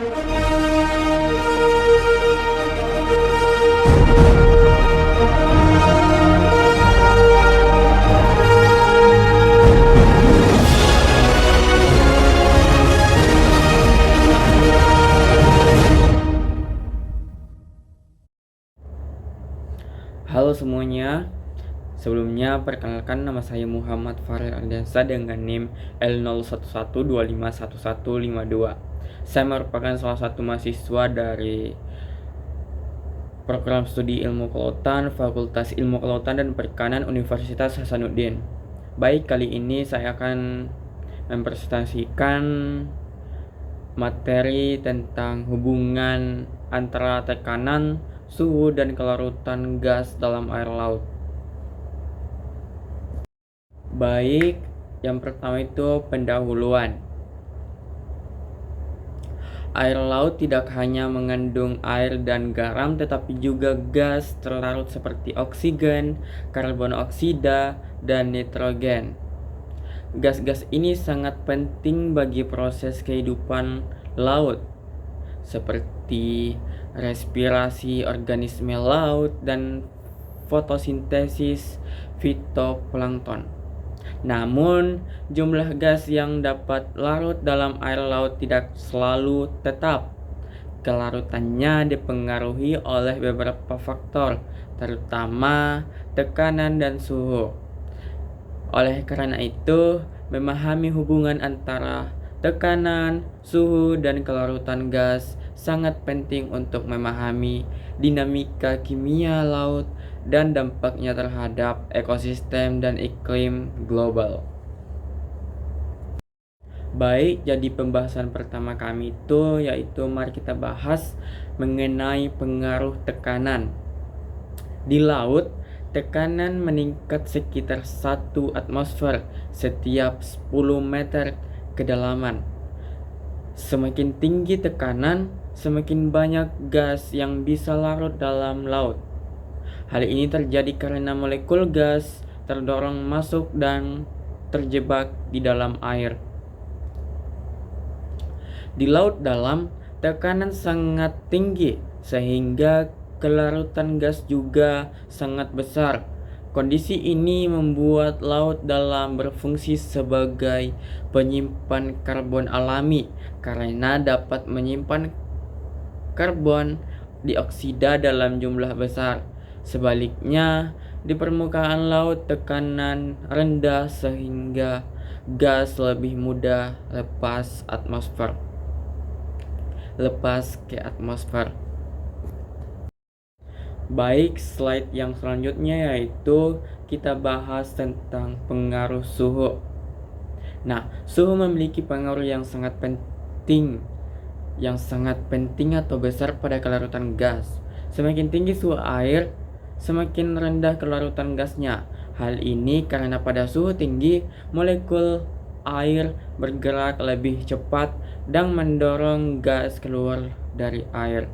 Halo semuanya, sebelumnya perkenalkan nama saya Muhammad Farel Ardiansa dengan NIM L0112511152. Saya merupakan salah satu mahasiswa dari program studi Ilmu Kelautan, Fakultas Ilmu Kelautan dan Perikanan Universitas Hasanuddin. Baik, kali ini saya akan mempresentasikan materi tentang hubungan antara tekanan, suhu, dan kelarutan gas dalam air laut. Baik, yang pertama itu pendahuluan. Air laut tidak hanya mengandung air dan garam, tetapi juga gas terlarut seperti oksigen, karbon oksida, dan nitrogen. Gas-gas ini sangat penting bagi proses kehidupan laut, seperti respirasi organisme laut dan fotosintesis fitoplankton. Namun, jumlah gas yang dapat larut dalam air laut tidak selalu tetap. Kelarutannya dipengaruhi oleh beberapa faktor, terutama tekanan dan suhu. Oleh karena itu, memahami hubungan antara tekanan, suhu, dan kelarutan gas sangat penting untuk memahami dinamika kimia laut dan dampaknya terhadap ekosistem dan iklim global. Baik, jadi pembahasan pertama kami itu yaitu mari kita bahas mengenai pengaruh tekanan. Di laut, tekanan meningkat sekitar 1 atmosfer setiap 10 meter kedalaman. Semakin tinggi tekanan, semakin banyak gas yang bisa larut dalam laut. Hal ini terjadi karena molekul gas terdorong masuk dan terjebak di dalam air. Di laut dalam, tekanan sangat tinggi sehingga kelarutan gas juga sangat besar. Kondisi ini membuat laut dalam berfungsi sebagai penyimpan karbon alami karena dapat menyimpan karbon dioksida dalam jumlah besar. Sebaliknya, di permukaan laut tekanan rendah sehingga gas lebih mudah lepas ke atmosfer. Baik, slide yang selanjutnya yaitu kita bahas tentang pengaruh suhu. Nah, suhu memiliki pengaruh yang sangat penting atau besar pada kelarutan gas. Semakin tinggi suhu air, semakin rendah kelarutan gasnya. Hal ini karena pada suhu tinggi, molekul air bergerak lebih cepat dan mendorong gas keluar dari air.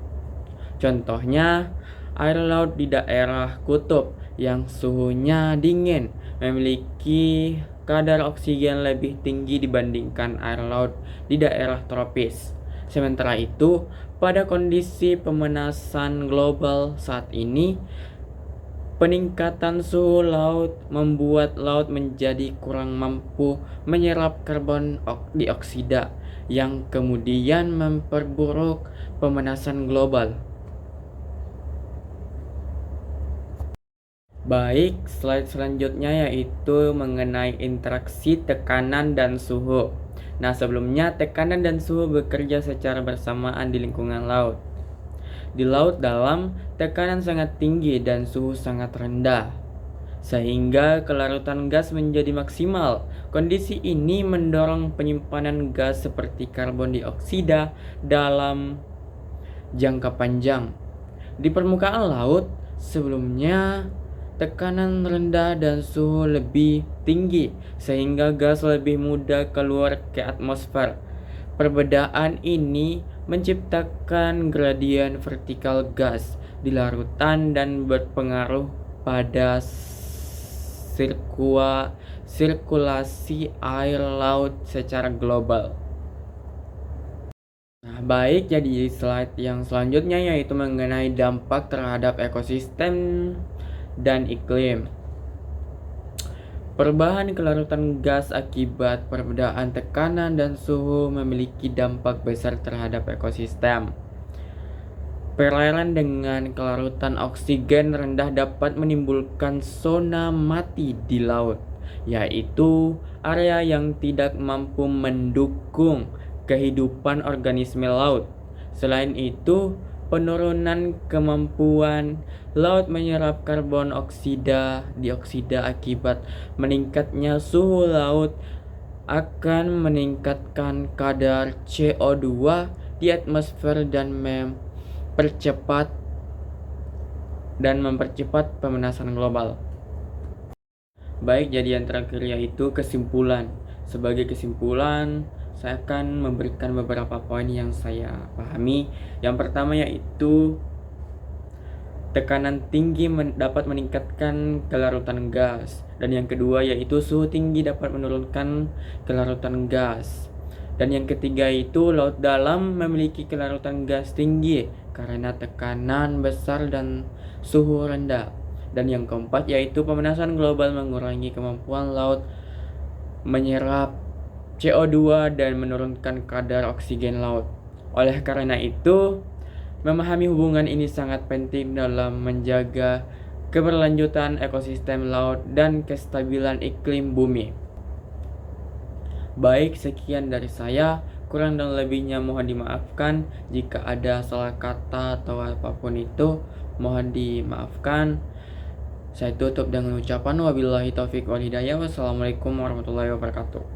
Contohnya, air laut di daerah kutub yang suhunya dingin memiliki kadar oksigen lebih tinggi dibandingkan air laut di daerah tropis. Sementara itu, pada kondisi pemanasan global saat ini, peningkatan suhu laut membuat laut menjadi kurang mampu menyerap karbon dioksida yang kemudian memperburuk pemanasan global. Baik, slide selanjutnya yaitu mengenai interaksi tekanan dan suhu. Nah, sebelumnya tekanan dan suhu bekerja secara bersamaan di lingkungan laut. Di laut dalam, tekanan sangat tinggi dan suhu sangat rendah, sehingga kelarutan gas menjadi maksimal. Kondisi ini mendorong penyimpanan gas seperti karbon dioksida dalam jangka panjang. Di permukaan laut, sebelumnya tekanan rendah dan suhu lebih tinggi, sehingga gas lebih mudah keluar ke atmosfer. Perbedaan ini menciptakan gradien vertikal gas di larutan dan berpengaruh pada sirkulasi air laut secara global. Nah, baik, jadi slide yang selanjutnya yaitu mengenai dampak terhadap ekosistem dan iklim. Perubahan kelarutan gas akibat perbedaan tekanan dan suhu memiliki dampak besar terhadap ekosistem. Perairan dengan kelarutan oksigen rendah dapat menimbulkan zona mati di laut, yaitu area yang tidak mampu mendukung kehidupan organisme laut. Selain itu, penurunan kemampuan laut menyerap karbon dioksida akibat meningkatnya suhu laut akan meningkatkan kadar CO2 di atmosfer dan mempercepat pemanasan global. Baik, jadi yang terakhir yaitu kesimpulan. Sebagai kesimpulan, saya akan memberikan beberapa poin yang saya pahami. Yang pertama yaitu tekanan tinggi dapat meningkatkan kelarutan gas, dan yang kedua yaitu suhu tinggi dapat menurunkan kelarutan gas, dan yang ketiga itu laut dalam memiliki kelarutan gas tinggi karena tekanan besar dan suhu rendah, dan yang keempat yaitu pemanasan global mengurangi kemampuan laut menyerap CO2 dan menurunkan kadar oksigen laut. Oleh karena itu, memahami hubungan ini sangat penting dalam menjaga keberlanjutan ekosistem laut dan kestabilan iklim bumi. Baik, sekian dari saya. Kurang dan lebihnya mohon dimaafkan. Jika ada salah kata atau apapun itu, mohon dimaafkan. Saya tutup dengan ucapan wabillahi taufik wal hidayah. Wassalamualaikum warahmatullahi wabarakatuh.